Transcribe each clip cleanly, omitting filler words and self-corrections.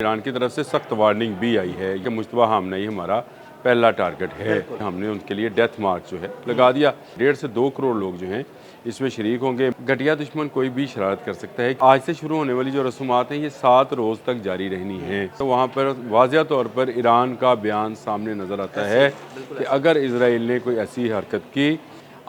Iran की तरफ से सख्त वार्निंग भी आई है कि मुश्तबा हमनई हमारा पहला टारगेट है। हमने उनके लिए डेथ मार्क जो है लगा दिया। 1.5 से 2 करोड़ लोग जो हैं इसमें शरीक होंगे। घटिया दुश्मन कोई भी शरारत कर सकता है। आज से शुरू होने वाली जो रसूमात हैं ये 7 रोज़ तक जारी रहनी है। तो वहाँ पर वाज़िया तौर पर ईरान का बयान सामने नज़र आता है कि अगर इसराइल ने कोई ऐसी हरकत की,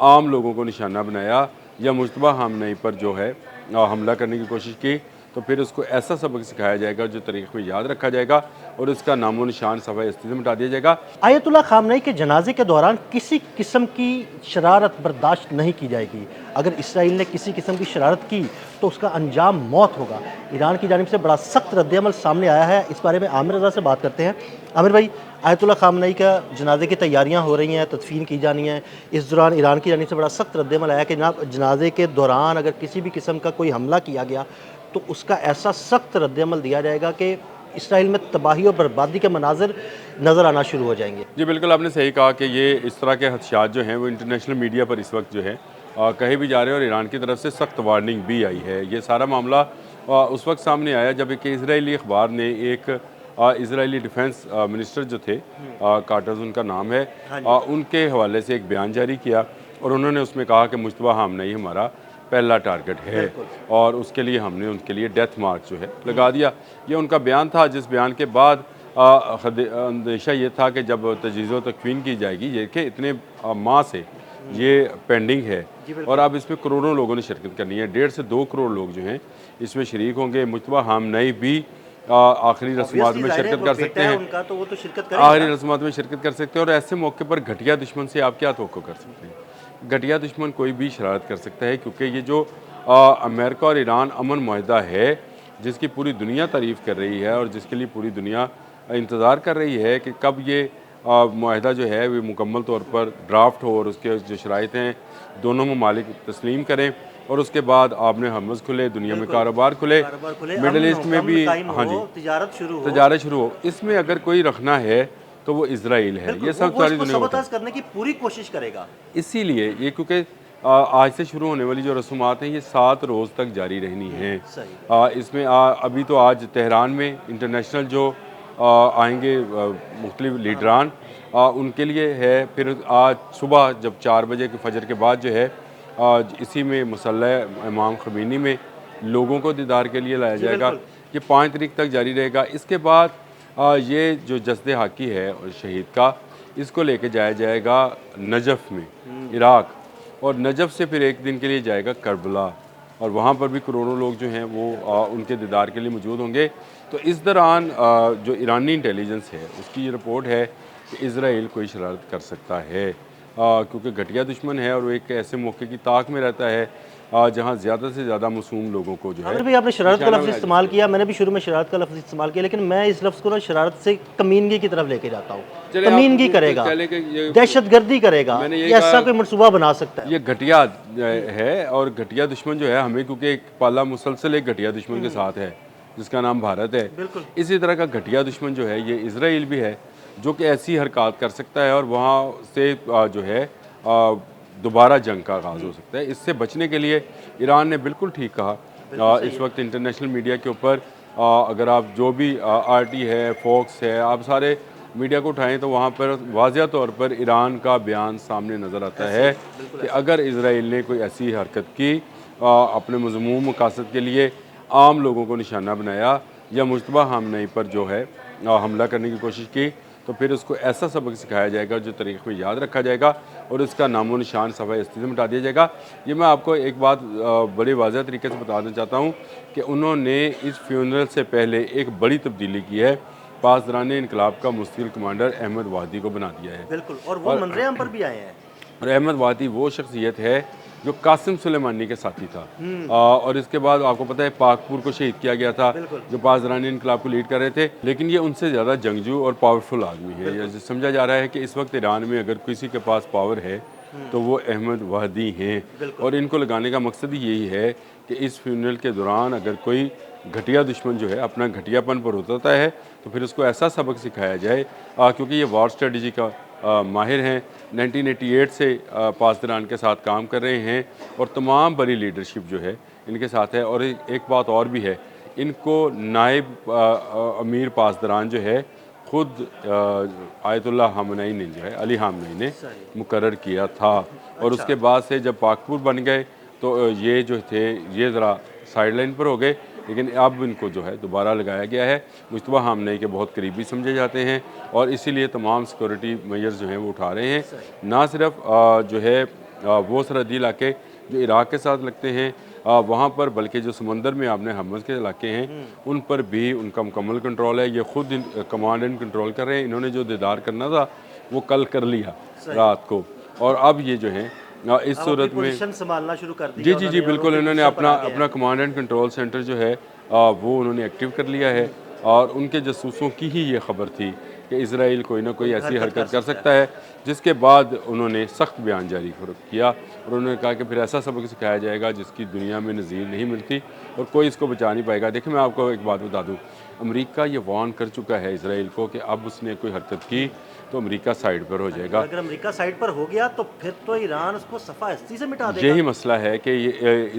आम लोगों को निशाना बनाया या मुश्तबा हमनई पर जो है हमला करने की कोशिश की, तो फिर उसको ऐसा सबक सिखाया जाएगा जो तारीख में याद रखा जाएगा और उसका नामो निशान सफ़ाए अस्तित्व मिटा दिया जाएगा। आयतुल्लाह खामनई के जनाजे के दौरान किसी किस्म की शरारत बर्दाश्त नहीं की जाएगी। अगर इसराइल ने किसी किस्म की शरारत की तो उसका अंजाम मौत होगा। ईरान की जानिब से बड़ा सख्त रद्दअमल सामने आया है। इस बारे में आमिर रज़ा से बात करते हैं। आमिर भाई, आयतुल्लाह खामनई का जनाजे की तैयारियां हो रही हैं, तदफीन की जानी है। इस दौरान ईरान की जानिब से बड़ा सख्त रद्दअमल आया कि जनाब जनाजे के दौरान अगर किसी भी किस्म का कोई हमला किया गया तो उसका ऐसा सख्त रद्दअमल दिया जाएगा कि इसराइल में तबाही और बर्बादी के मनाजिर नज़र आना शुरू हो जाएंगे। जी बिल्कुल, आपने सही कहा कि ये इस तरह के हदशात जो हैं वो इंटरनेशनल मीडिया पर इस वक्त जो है कहे भी जा रहे हैं और ईरान की तरफ से सख्त वार्निंग भी आई है। ये सारा मामला उस वक्त सामने आया जब एक इजरायली अखबार ने एक इजरायली डिफेंस मिनिस्टर जो थे, कार्टर्स उनका नाम है, उनके हवाले से एक बयान जारी किया और उन्होंने उसमें कहा कि मुश्तबा हमनई हमारा पहला टारगेट है और उसके लिए हमने उनके लिए डेथ मार्क जो है लगा दिया। ये उनका बयान था, जिस बयान के बाद अंदेशा ये था कि जब तजवीज़ तकवीन की जाएगी, ये कि इतने माह से ये पेंडिंग है और अब इसमें करोड़ों लोगों ने शिरकत करनी है। 1.5 से 2 करोड़ लोग जो हैं इसमें शरीक होंगे। मुश्तबा हमनई भी आखिरी रस्मात में शिरकत कर सकते हैं, आखिरी रस्मात में शिरकत कर सकते हैं और ऐसे मौके पर घटिया दुश्मन से आप क्या तवक्को कर सकते हैं? घटिया दुश्मन कोई भी शरारत कर सकता है, क्योंकि ये जो अमेरिका और ईरान अमन मुआहदा है जिसकी पूरी दुनिया तारीफ़ कर रही है और जिसके लिए पूरी दुनिया इंतज़ार कर रही है कि कब ये मुआहदा जो है वो मुकम्मल तौर पर ड्राफ्ट हो और उसके जो शराइत हैं दोनों ममालिक तस्लीम करें और उसके बाद आपने हर्मज़ खुले, दुनिया में कारोबार खुले, मिडल ईस्ट में भी हाँ जी तजारत शुरू हो। इसमें अगर कोई रखना है तो वो इजराइल है। ये सब सारी दुनिया करने की पूरी कोशिश करेगा। इसीलिए ये क्योंकि आज से शुरू होने वाली जो रसूमात हैं ये 7 रोज़ तक जारी रहनी हैं। इसमें अभी तो आज तेहरान में इंटरनेशनल जो आएंगे मुख्तलिफ लीडरान, उनके लिए है। फिर आज सुबह जब 4 बजे के फजर के बाद जो है इसी में मुसल्ला इमाम ख़मीनी में लोगों को दीदार के लिए लाया जाएगा। ये 5 तारीख तक जारी रहेगा। इसके बाद ये जो जस्द हाकी है और शहीद का, इसको लेके जाया जाएगा नजफ़ में, इराक़, और नजफ़ से फिर एक दिन के लिए जाएगा करबला और वहाँ पर भी करोड़ों लोग जो हैं वो उनके दीदार के लिए मौजूद होंगे। तो इस दौरान जो ईरानी इंटेलिजेंस है उसकी ये रिपोर्ट है कि इसराइल कोई शरारत कर सकता है, क्योंकि घटिया दुश्मन है और वो एक ऐसे मौके की ताक में रहता है जहाँ ज़्यादा से ज़्यादा मासूम लोगों को जो है। भी आपने शरारत का लफ्ज़ इस्तेमाल किया, मैंने भी शुरू में शरारत का लफ्ज़ इस्तेमाल किया, लेकिन मैं इस लफ्ज़ को ना शरारत से कमीनगी की तरफ लेके जाता हूँ। कमीनगी करेगा, दहशतगर्दी करेगा, ऐसा कोई मनसूबा बना सकता है। ये घटिया है और घटिया दुश्मन जो है हमें, क्योंकि एक पाला मुसलसल एक घटिया दुश्मन के साथ है जिसका नाम भारत है। इसी तरह का घटिया दुश्मन जो है ये इसराइल भी है, जो कि ऐसी हरकत कर सकता है और वहाँ से जो है दोबारा जंग का आगाज़ हो सकता है। इससे बचने के लिए ईरान ने बिल्कुल ठीक कहा। इस वक्त इंटरनेशनल मीडिया के ऊपर अगर आप जो भी RT है, फॉक्स है, आप सारे मीडिया को उठाएं तो वहाँ पर वाज़िया तौर पर ईरान का बयान सामने नज़र आता है कि अगर इसराइल ने कोई ऐसी हरकत की, अपने मज़मूम मकासद के लिए आम लोगों को निशाना बनाया या मुश्तबा हमनई पर जो है हमला करने की कोशिश की, तो फिर उसको ऐसा सबक सिखाया जाएगा जो तारीख में याद रखा जाएगा और उसका नामो निशान सफ़ाए अस्तित्व मिटा दिया जाएगा। ये मैं आपको एक बात बड़े वाज़ह तरीके से बताना चाहता हूँ कि उन्होंने इस फ्यूनरल से पहले एक बड़ी तब्दीली की है। पासदारान इनकलाब का मुस्तकिल कमांडर अहमद वाहदी को बना दिया है। बिल्कुल, और वो मंजर-ए-आम पर भी आए हैं। और अहमद वाहदी वो शख्सियत है जो कासिम सुलेमानी के साथी था और इसके बाद आपको पता है पाकपुर को शहीद किया गया था, जो पासदारान इनकलाब को लीड कर रहे थे। लेकिन ये उनसे ज़्यादा जंगजू और पावरफुल आदमी है। ये समझा जा रहा है कि इस वक्त ईरान में अगर किसी के पास पावर है तो वो अहमद वाहदी हैं और इनको लगाने का मकसद ही यही है कि इस फ्यूनरल के दौरान अगर कोई घटिया दुश्मन जो है अपना घटियापन पर उतरता है तो फिर उसको ऐसा सबक सिखाया जाए, क्योंकि ये वॉर स्ट्रेटजी का माहिर हैं। 1988 से पासदारान के साथ काम कर रहे हैं और तमाम बड़ी लीडरशिप जो है इनके साथ है। और एक बात और भी है, इनको नायब अमीर पासदारान जो है ख़ुद आयतुल्लाह ख़ामेनी ने जो है अली ख़ामेनी ने मुकर्रर किया था। और उसके बाद से जब पाकपुर बन गए तो ये जो थे ये ज़रा साइड लाइन पर हो गए, लेकिन अब इनको जो है दोबारा लगाया गया है। मुस्तफ़ा ख़ामेनी के बहुत करीबी समझे जाते हैं और इसीलिए तमाम सिक्योरिटी मेजर्स जो हैं वो उठा रहे हैं। ना सिर्फ जो है वो सरहदी इलाके जो इराक़ के साथ लगते हैं वहाँ पर, बल्कि जो समंदर में आपने हमस के इलाके हैं उन पर भी उनका मुकम्मल कंट्रोल है। ये ख़ुद कमांड एंड कंट्रोल कर रहे हैं। इन्होंने जो दीदार करना था वो कल कर लिया रात को, और अब ये जो है इस सूरत में संभालना शुरू कर दिया। जी जी जी बिल्कुल, इन्होंने अपना कमांड एंड कंट्रोल सेंटर जो है वो उन्होंने एक्टिव कर लिया है। और उनके जासूसों की ही ये खबर थी कि इसराइल कोई ना कोई ऐसी हरकत कर सकता है, जिसके बाद उन्होंने सख्त बयान जारी किया और उन्होंने कहा कि फिर ऐसा सबक सिखाया जाएगा जिसकी दुनिया में नज़ीर नहीं मिलती और कोई इसको बचा नहीं पाएगा। देखिए, मैं आपको एक बात बता दूं, अमेरिका ये वार्न कर चुका है इसराइल को कि अब उसने कोई हरकत की तो अमेरिका साइड पर हो जाएगा। अगर अमेरिका साइड पर हो गया तो फिर तो ईरान उसको सफ़ा-हस्ती से मिटा देगा। यही मसला है कि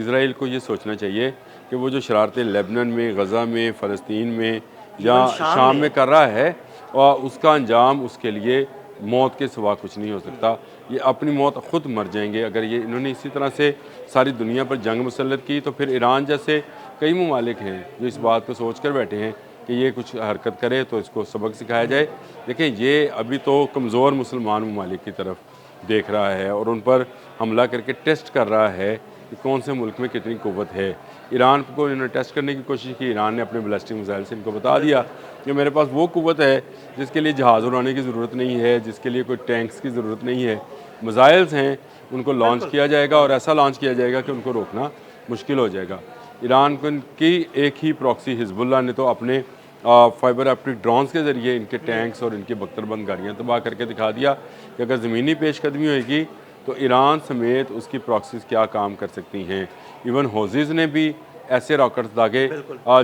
इसराइल को ये सोचना चाहिए कि वो जो शरारतें लेबनान में, गज़ा में, फ़लस्तीन में या शाम में कर रहा है और उसका अंजाम उसके लिए मौत के सिवा कुछ नहीं हो सकता। ये अपनी मौत ख़ुद मर जाएंगे अगर ये इन्होंने इसी तरह से सारी दुनिया पर जंग मुसल्लत की। तो फिर ईरान जैसे कई ममालिक हैं जो इस बात को सोच कर बैठे हैं कि ये कुछ हरकत करे तो इसको सबक सिखाया जाए। देखें, ये अभी तो कमज़ोर मुसलमान ममालिक की तरफ देख रहा है और उन पर हमला करके टेस्ट कर रहा है कि कौन से मुल्क में कितनी क़ुव्वत है। ईरान को इन्होंने टेस्ट करने की कोशिश की। ईरान ने अपने बैलिस्टिक मिसाइल से इनको बता दिया कि मेरे पास वो क़ुव्वत है जिसके लिए जहाज़ उड़ाने की ज़रूरत नहीं है, जिसके लिए कोई टैंक्स की ज़रूरत नहीं है। मिसाइल्स हैं, उनको लॉन्च किया जाएगा और ऐसा लॉन्च किया जाएगा कि उनको रोकना मुश्किल हो जाएगा। ईरान को की एक ही प्रॉक्सी हिजबुल्लाह ने तो अपने फाइबर ऑप्टिक ड्रोन्स के ज़रिए इनके टैंक्स और इनकी बख्तरबंद गाड़ियाँ तबाह करके दिखा दिया कि अगर ज़मीनी पेशकदमी होगी तो ईरान समेत उसकी प्रॉक्सीज़ क्या काम कर सकती हैं। इवन हौज़ीज़ ने भी ऐसे रॉकेट्स दागे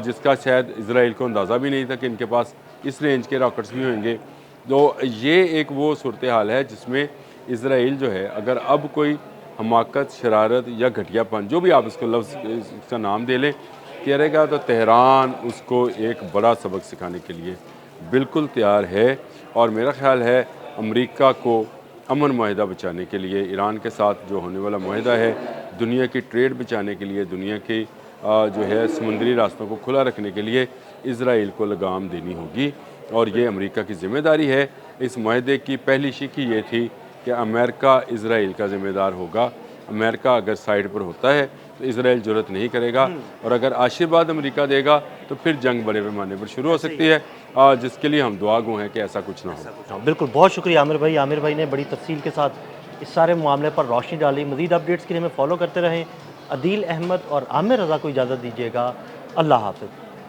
जिसका शायद इसराइल को अंदाज़ा भी नहीं था कि इनके पास इस रेंज के रॉकेट्स भी होंगे। तो ये एक वो सूरत हाल है जिसमें इसराइल जो है, अगर अब कोई हमाकत, शरारत या घटियापन, जो भी आप इसको लफ्ज़ इसका नाम दे लें, करेगा तो तेहरान उसको एक बड़ा सबक सिखाने के लिए बिल्कुल तैयार है। और मेरा ख़्याल है अमेरिका को अमन माहिदा बचाने के लिए, ईरान के साथ जो होने वाला माहिदा है, दुनिया की ट्रेड बचाने के लिए, दुनिया की जो है समुद्री रास्तों को खुला रखने के लिए इसराइल को लगाम देनी होगी और ये अमेरिका की ज़िम्मेदारी है। इस माहिदे की पहली शिक ये थी कि अमेरिका इसराइल का ज़िम्मेदार होगा। अमेरिका अगर साइड पर होता है तो इसराइल जुर्रत नहीं करेगा और अगर आशीर्वाद अमेरिका देगा तो फिर जंग बड़े पैमाने पर शुरू हो सकती है, जिसके लिए हम दुआ गो हैं कि ऐसा कुछ ना हो। बिल्कुल, बहुत शुक्रिया आमिर भाई। आमिर भाई ने बड़ी तफसील के साथ इस सारे मामले पर रोशनी डाली। मज़ीद अपडेट्स के लिए हमें फॉलो करते रहें। अदील अहमद और आमिर रज़ा को इजाज़त दीजिएगा। अल्लाह हाफ़िज़।